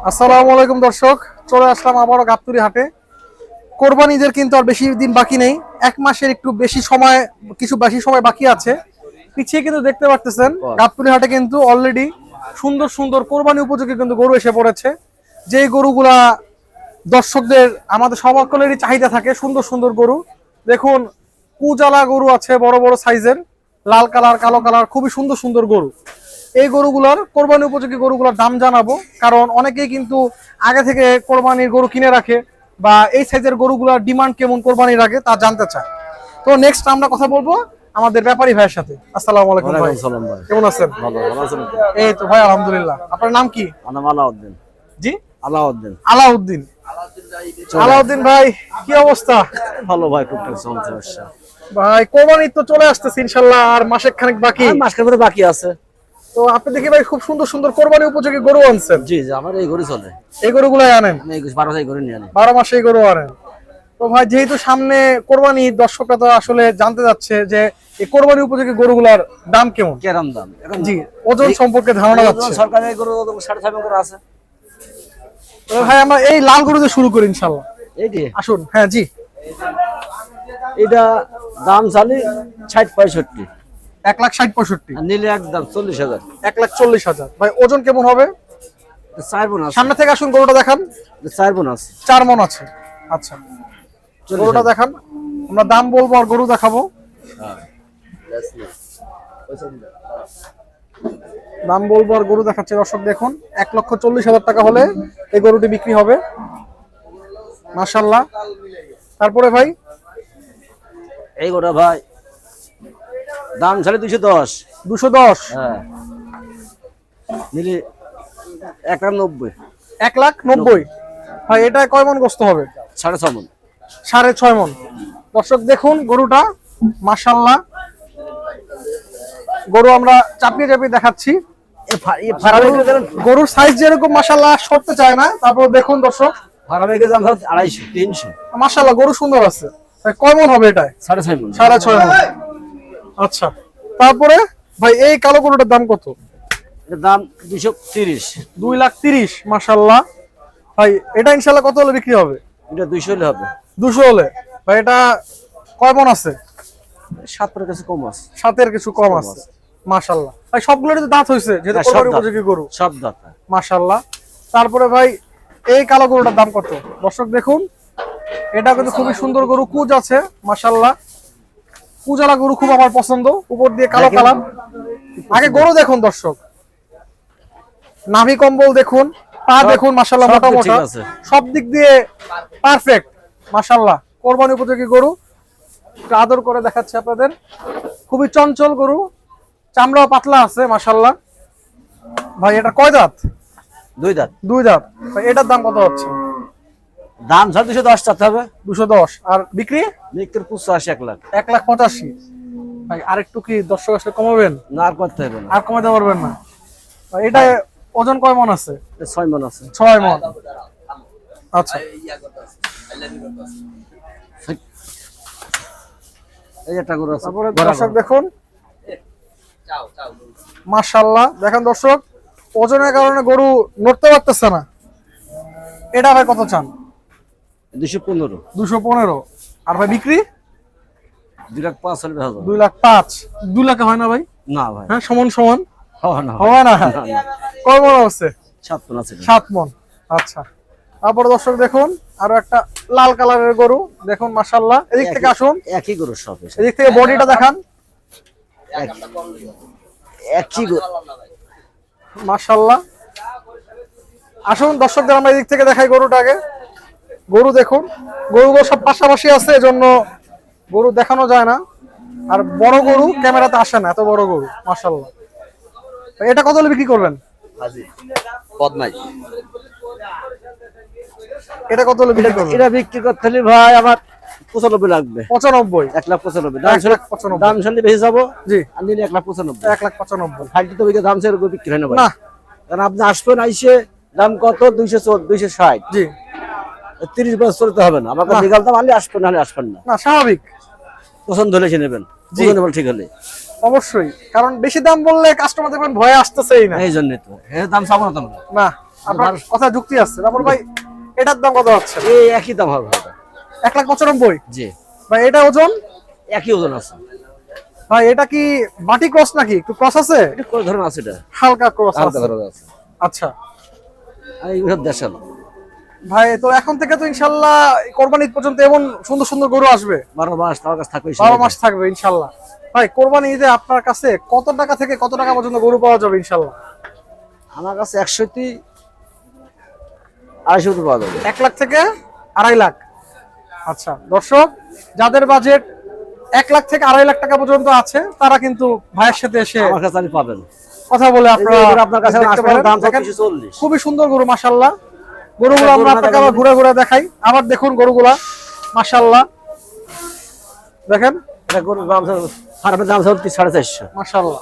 আসসালামু আলাইকুম দর্শক, চলে আসলাম আবারও গাবতলী হাটে। কোরবানি ঈদের কিন্তু আর বেশি দিন বাকি নেই, এক মাসের একটু বেশি সময়, কিছু বেশি সময় বাকি আছে। পিছিয়ে কিন্তু দেখতে পারতেছেন গাবতলী হাটে কিন্তু অলরেডি সুন্দর সুন্দর কোরবানি উপযোগী কিন্তু গরু এসে পড়েছে। যেই গরুগুলা দর্শকদের আমাদের সকলেরই চাহিদা থাকে, সুন্দর সুন্দর গরু দেখুন। কুজালা গরু আছে বড় বড় সাইজের, লাল কালার কালো কালার, খুবই সুন্দর সুন্দর গরু। এই গরুগুলার কোরবানি উপযোগী গরুগুলোর দাম জানাবো, কারণ অনেকেই কিন্তু আগে থেকে কোরবানির গরু কিনে রাখে বা এই সাইজের গরুগুলার ডিমান্ড কেমন কোরবানির আগে তা জানতে চায়। তো নেক্সট আমরা কথা বলবো আমাদের ব্যাপারী ভাইয়ের সাথে। আসসালামু আলাইকুম ভাই, কেমন আছেন? ভালো আছেন? এই তো ভাই আলহামদুলিল্লাহ। আপনার নাম কি? নাম আলাউদ্দিন। জি আলাউদ্দিন। আলাউদ্দিন। আলাউদ্দিন ভাই, কি অবস্থা? ভালো ভাই, টুকটাক চলছে। ভাই কোরবানি তো চলে আসতেছে ইনশাআল্লাহ, আর মাসেক খানেক বাকি। মাস খানেক বাকি আছে। তো আপনি দেখি ভাই খুব সুন্দর সুন্দর কোরবানি উপযোগী গরু আনছেন। জি জি, আমার এই গরু চলে। এই গরুগুলাই আনেন? আমি এই 12 সাই গরু নিয়ে আনি। 12 মাসে এই গরু আনেন। তো ভাই যেহেতু সামনে কোরবানি, দর্শকরা তো আসলে জানতে যাচ্ছে যে এই কোরবানি উপযোগী গরুগুলার দাম কেমন, কেরাম দাম এখন? জি, ওজন সম্পর্কে ধারণা যাচ্ছে। সরকারের গরু 6.5 করে আছে। তো ভাই আমরা এই লাল গরু দিয়ে শুরু করি ইনশাআল্লাহ। এইটি আসুন। হ্যাঁ জি, এটা দাম চালি 60-65, 1,60,65,000, আর নিলে একদম 40,000। 1,40,000। ভাই ওজন কেমন হবে? 4 বোন আছে। সামনে থেকে আসুন, গরুটা দেখান। 4 বোন আছে। 4 মণ আছে। আচ্ছা, গরুটা দেখান, আমরা দাম বলবো আর গরু দেখাবো। দাম বলবো আর গরু দেখাচ্ছে দর্শক দেখুন। 1,40,000 টাকা হলে এই গরুটি বিক্রি হবে মাশাআল্লাহ। তারপরে ভাই এই গরুটা ভাই দাম চালি 210। 210? হ্যাঁ, নিলে 190। 1,90,000। ভাই এটা কয় মণ গোস্ত হবে? 6.5 মণ। 6.5 মণ। দর্শক দেখুন গরুটা মাশাআল্লাহ। গরু আমরা চাপিয়ে চাপিয়ে দেখাচ্ছি। গরুর সাইজ যেরকম মাশাআল্লাহ সরতে চায় না। তারপর দেখুন দর্শক, ফারামের দাম 250-300। মাশাআল্লাহ গরু সুন্দর আছে। ভাই কয় মণ হবে এটা? 6.5 মণ। 6.5 মণ। আচ্ছা, তারপরে ভাই এই কালো গরুটার দাম কত? এর দাম 230। 2,30,000 মাশাআল্লাহ। ভাই এটা ইনশাআল্লাহ কত হলে বিক্রি হবে? এটা 200 হলে হবে। 200 হলে। ভাই এটা কয় মণ আছে? 7 এর কিছু কম আছে। 7 এর কিছু কম আছে মাশাআল্লাহ। ভাই সবগুলোরই তো দাঁত হইছে, যেহেতু কোরবানি উপযোগী গরু। সব দাঁত মাশাআল্লাহ। তারপরে ভাই এই কালো গরুটার দাম কত? দর্শক দেখুন, এটা কিন্তু খুবই সুন্দর গরু, কুজ আছে মাশাআল্লাহ। কুজালা গরু খুব আমার পছন্দ, উপর দিয়ে কালো কালার। আগে গরু দেখুন দর্শক, নাভি কম্বল দেখুন, পা দেখুন মাশাআল্লাহ, মোটা মোটা, সব দিক দিয়ে পারফেক্ট মাশাআল্লাহ। কোরবানি উপযোগী গরু, একটু আদর করে দেখাচ্ছে আপনাদের। খুবই চঞ্চল গরু, চামড়া পাতলা আছে মাশাআল্লাহ। ভাই এটা কয় দাঁত? 2 দাঁত। 2 দাঁত। ভাই এটার দাম কত হচ্ছে? দাম 210 চাতে হবে। 210। আর বিক্রি? বিক্রির 85, 1 লাখ। 1,85,000। ভাই আরেকটু কি দর্শক আসলে কমাবেন? না, আর করতে হবে না। আর কমাতে পারবেন না? ভাই এটা ওজন কয় মণ আছে? 6 মণ আছে। 6 মণ। আচ্ছা, এই একটা গরু আছে। তারপরে দর্শক দেখুন মাশাআল্লাহ। দেখেন দর্শক, ওজনের কারণে গরু নড়তে পারতেছে না। এটা ভাই কত চান? 215। 215। আর ভাই বিক্রি? 2 লাখ 5 হলে হবে। 2,05,000। 2 লাখে হয় না ভাই? না ভাই, হ্যাঁ, সমান সমান হবে না। হবে না? কয় মণ আছে? 7 মণ আছে। 7 মণ। আচ্ছা, তারপরে দর্শক দেখুন আরো একটা লাল কালারের গরু দেখুন মাশাআল্লাহ। এদিক থেকে আসুন, একই গরু সব। এদিক থেকে বডিটা দেখান একই গরু মাশাআল্লাহ। আসুন দর্শকদের আমরা এদিক থেকে দেখাই গরুটাকে। গরু দেখুন, গরুগুলো সব পাশাপাশি আছে, এজন্য গরু দেখানো যায় না। আর বড় গরু ক্যামেরাতে আসে না, এত বড় গরু মাশাআল্লাহ। এটা কত হলে বিক্রি করবেন? পদ্মাই। এটা কত হলে বিক্রি করবেন? এটা বিক্রি করতে হলে ভাই আমার 95 লাগবে। 95? 1,95,000। দাম শুনলে বেশি যাবো। জি, আর নিলে 1,95,000। 1,95,000। ফাইলটি তো দাম সে বিক্রি হয় না ভাই। না, কারণ আপনি আসবেন, আইসে দাম কত? 260। জি, 30 বছর চলতে হবে না। আমাকে লিগাল দাম আনলে আসবেন, নাহলে আসবেন না। না স্বাভাবিক। পছন্দ হলে নেবেন, ঠিক হলে অবশ্যই, কারণ বেশি দাম বললে কাস্টমার দেখবেন ভয়ে আসতেছেই না। এই জন্য তো এর দাম চাবো না তোমরা। না, আপনার কথা যুক্তি আছে। তারপর ভাই এটার দাম কত হচ্ছে? এই একই দাম হবে ভাই। 1,95,000। জি, ভাই এটা ওজন? একই ওজন আছে। ভাই এটা কি বাটি ক্রস নাকি? একটু ক্রস আছে? এটা কোন ধরনের আছে? এটা হালকা ক্রস হালকা আছে। ধরনের আছে। আচ্ছা আর এইসব দেশাল। ভাই, তো এখন থেকে তো ইনশাল্লাহ কোরবানি ঈদ পর্যন্ত এমন সুন্দর সুন্দর গরু আসবে। 12 মাস তার কাছে থাকবে। 12 মাস থাকবে ইনশাল্লাহ। ভাই কোরবানি ঈদে আপনার কাছে কত টাকা থেকে কত টাকা পর্যন্ত গরু পাওয়া যাবে ইনশাল্লাহ? আমার কাছে 100-250 পাওয়া যাবে। 1 লাখ থেকে 2.5 লাখ। আচ্ছা দর্শক, যাদের বাজেট 1 লাখ থেকে 2.5 লাখ টাকা পর্যন্ত আছে তারা কিন্তু ভাইয়ের সাথে এসে আমার কাছে আপনি পাবেন। কথা বলে আপনারা আপনার কাছে দেখতে পারেন। দাম দেখেন, 40। খুবই সুন্দর গরু মাশাআল্লাহ। গরুগুলো আমরা আপনাকে আবার ঘুরে ঘুরে দেখাই। আবার দেখুন গরুগুলা মাশাআল্লাহ, দেখেন এটা গরুর দাম ফার্মের দাম 450। মাশাআল্লাহ।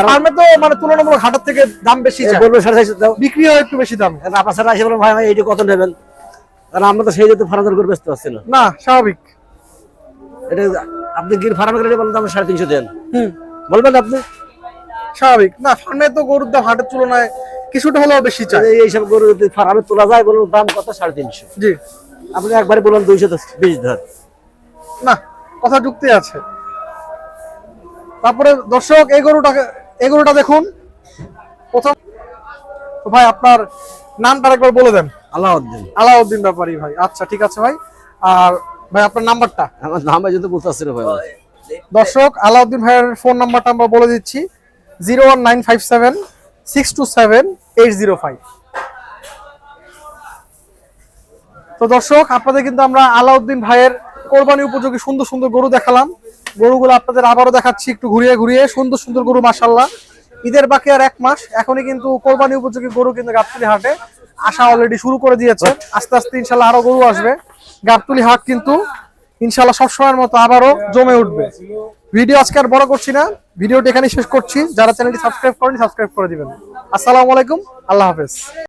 ফার্মে তো মানে তুলনামূলক হাটের থেকে দাম বেশি চায়, গরুর 450 দাও। বিক্রি হয় একটু বেশি দামে। আপনার সাথে এসে বলেন ভাই ভাই এইটা কত নেবেন? কারণ আমরা তো সেই যেতে ফার্মের গরু বেচতে পারছি না। না স্বাভাবিক। এটা আপনি গির ফার্মে গেলে বলেন আপনি 350 দেন, হুম, বলবেন আপনি? স্বাভাবিক। না ফার্মে তো গরুর দাম হাটের তুলনায় কিছুটা হলেও বেশি চায়। এইসব গরু যদি ফার্মে তোলা যায় গরুর দাম কত? 350। জি, আপনি একবারে বলুন 220 ধর। না কথা যুক্তি আছে। তারপরে দর্শক এই গরুটা দেখুন প্রথম। তো ভাই আপনার নামটা একবার বলে দেন। আলাউদ্দিন। আলাউদ্দিন ব্যাপারী ভাই। আচ্ছা ঠিক আছে ভাই। আর ভাই আপনার নাম্বারটা? আমার নাম যদি বলতে আসছে ভাই। দর্শক, আলাউদ্দিন ভাইয়ের ফোন নাম্বারটা আমরা বলে দিচ্ছি, 01957627805। তো দর্শক, আপনাদের কিন্তু আমরা আলাউদ্দিন ভাইয়ের কোরবানি উপযোগী সুন্দর সুন্দর গরু দেখালাম। গরুগুলো আপনাদের আবারও দেখাচ্ছি একটু ঘুরিয়ে ঘুরিয়ে। সুন্দর সুন্দর গরু মাশাআল্লাহ। ঈদের বাকি আর 1 মাস, এখনই কিন্তু কোরবানি উপযোগী গরু কিন্তু গাবতলী হাটে আসা অলরেডি শুরু করে দিয়েছে। আস্তে আস্তে ইনশাল্লাহ আরো গরু আসবে। গাবতলী হাট কিন্তু ইনশাল্লাহ সবসময়ের মতো আবারও জমে উঠবে। ভিডিও আজকে আর বড় করছি না, ভিডিওটি এখানে শেষ করছি। যারা চ্যানেলটি সাবস্ক্রাইব করেনি সাবস্ক্রাইব করে দিবেন। আসসালামু আলাইকুম, আল্লাহ হাফেজ।